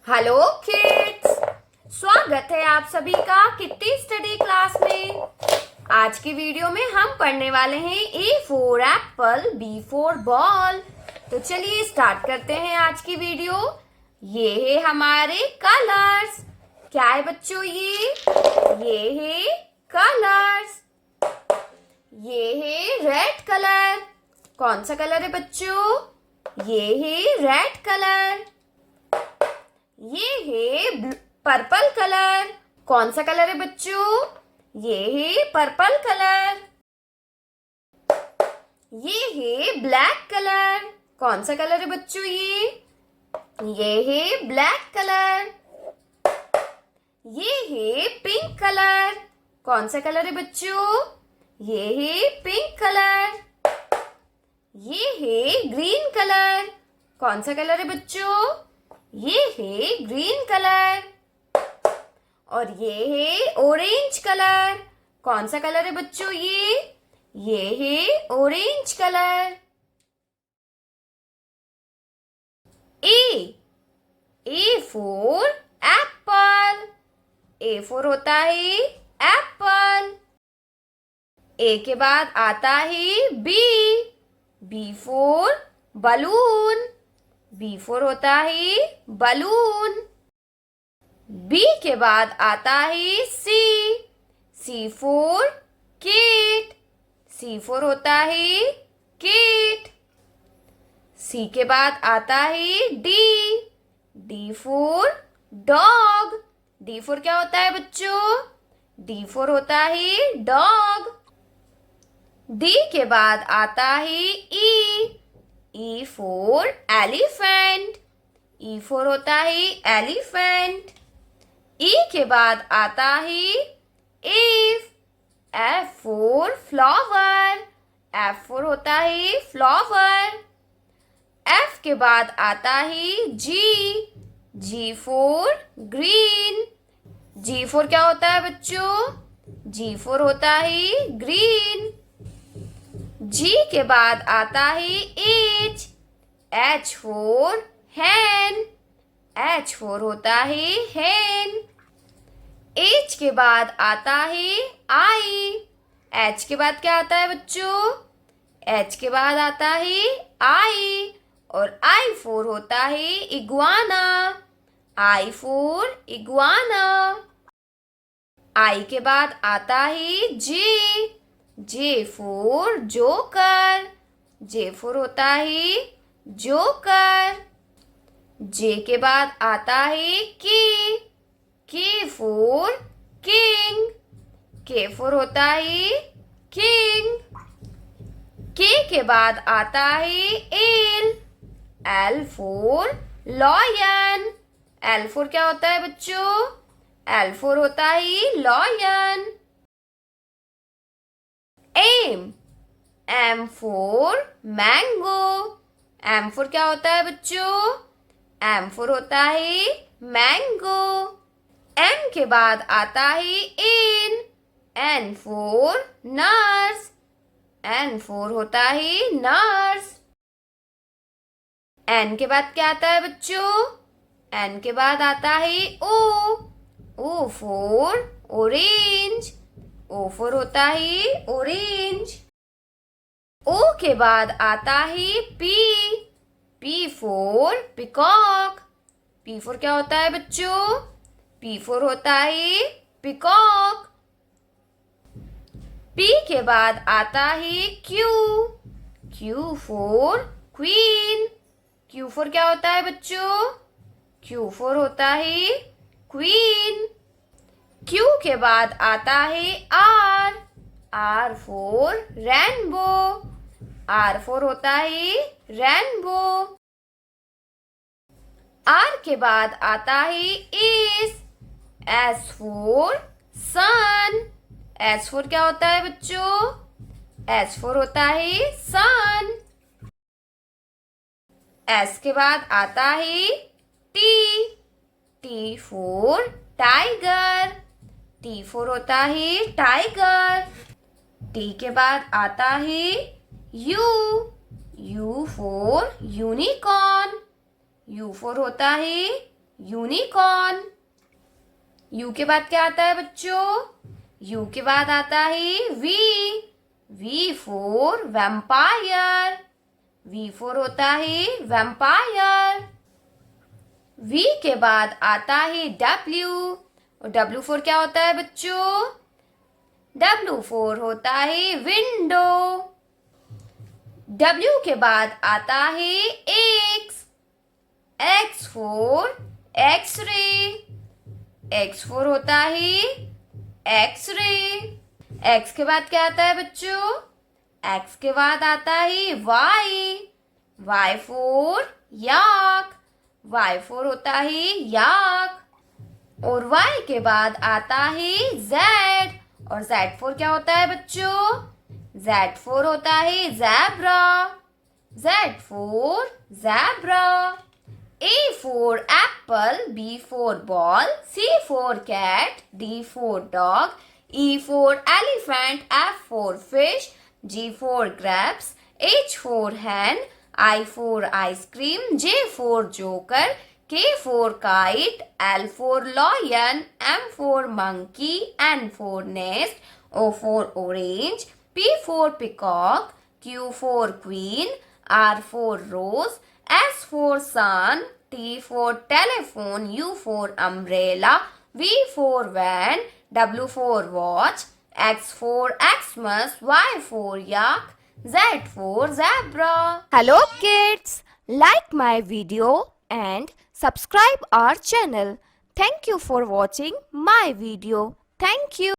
Hello kids, स्वागत है आप सभी का किट्टी स्टडी क्लास में। आज की वीडियो में हम पढ़ने वाले हैं A for apple, B for ball. तो चलिए स्टार्ट करते हैं आज की वीडियो। ये है हमारे कलर्स। क्या है बच्चों? ये है कलर्स। ये है रेड कलर। कौन सा कलर है बच्चों? ये है रेड कलर। ये है पर्पल कलर। कौन सा कलर है बच्चों? ये है पर्पल कलर। ये है ब्लैक कलर। कौन सा कलर है बच्चों? ये है ब्लैक कलर। ये है पिंक कलर। कौन सा कलर है बच्चों? ये है पिंक कलर। ये है ग्रीन कलर। कौन सा कलर है बच्चों? ये है ग्रीन कलर। और ये है ऑरेंज कलर। कौन सा कलर है बच्चों? ये है orange colour. A for apple. A for होता है एप्पल। ए के बाद आता है B for balloon. B for होता है बलून। बी के बाद आता है C for kit. C for होता है किट। सी के बाद आता है D for dog. D for क्या होता है बच्चों? डी फॉर होता है डॉग। डी के बाद आता है E for elephant. E for होता है एलिफेंट। ई के बाद आता है F for flower. F for होता है फ्लावर। एफ के बाद आता है जी फॉर ग्रीन। जी फॉर क्या होता है बच्चों? जी फॉर होता है ग्रीन। जी के बाद आता है H for hen. H for होता है हैन। एच के बाद आता है आई। एच के बाद क्या आता है बच्चों? एच के बाद आता है आई। और आई फॉर होता है iguana. I for iguana. I के बाद आता है J for joker. J for होता है जोकर। जे के बाद आता है के फॉर किंग। के फॉर होता है किंग। के बाद आता है L for lion. L for क्या होता है बच्चों? एल फॉर होता है lion. M for mango. M for क्या होता है बच्चों? एम फॉर होता है मैंगो। एन के बाद आता है N for nurse. N for होता है नर्स। एन के बाद क्या आता है बच्चों? एन के बाद आता है O for orange. O for होता है ऑरेंज। ओ के बाद आता है P for peacock. P for क्या होता है बच्चों? पी फॉर होता है पिकॉक। पी के बाद आता है Q for queen. Q for क्या होता है बच्चों? क्यू फॉर होता है क्वीन। क्यू के बाद आता है R for rainbow. R for होता है रेनबो। आर के बाद आता है S for sun. S for क्या होता है बच्चों? एस फॉर होता है सन। एस के बाद आता है T for tiger. T for होता है टाइगर। टी के बाद आता है you for unicorn. You for होता है यूनिकॉर्न। यू के बाद क्या आता है बच्चों? यू के बाद आता है V. V for vampire. V for होता है वैम्पायर। वी के बाद आता है डब्ल्यू। और डब्ल्यू फॉर क्या होता है बच्चों? डब्ल्यू फॉर होता है विंडो। डब्ल्यू के बाद आता है X. X for X-ray. X for होता है एक्स-रे। एक्स के बाद क्या आता है बच्चों? एक्स के बाद आता है Y. Y for yak. Y for होता है याक। और वाई के बाद आता है जेड। और जेड फॉर क्या होता है बच्चों? जेड फॉर होता है zebra. Z for zebra. A for apple, B for ball, C for cat, D for dog, E for elephant, F for fish, G for grapes, H for hen, I for ice cream, J for joker, K for kite, L for lion, M for monkey, N for nest, O for orange, P for peacock, Q for queen, R for rose, S for sun, T for telephone, U for umbrella, V for van, W for watch, X for Xmas, Y for yak, Z for zebra. Hello kids, like my video and subscribe our channel. Thank you for watching my video. Thank you.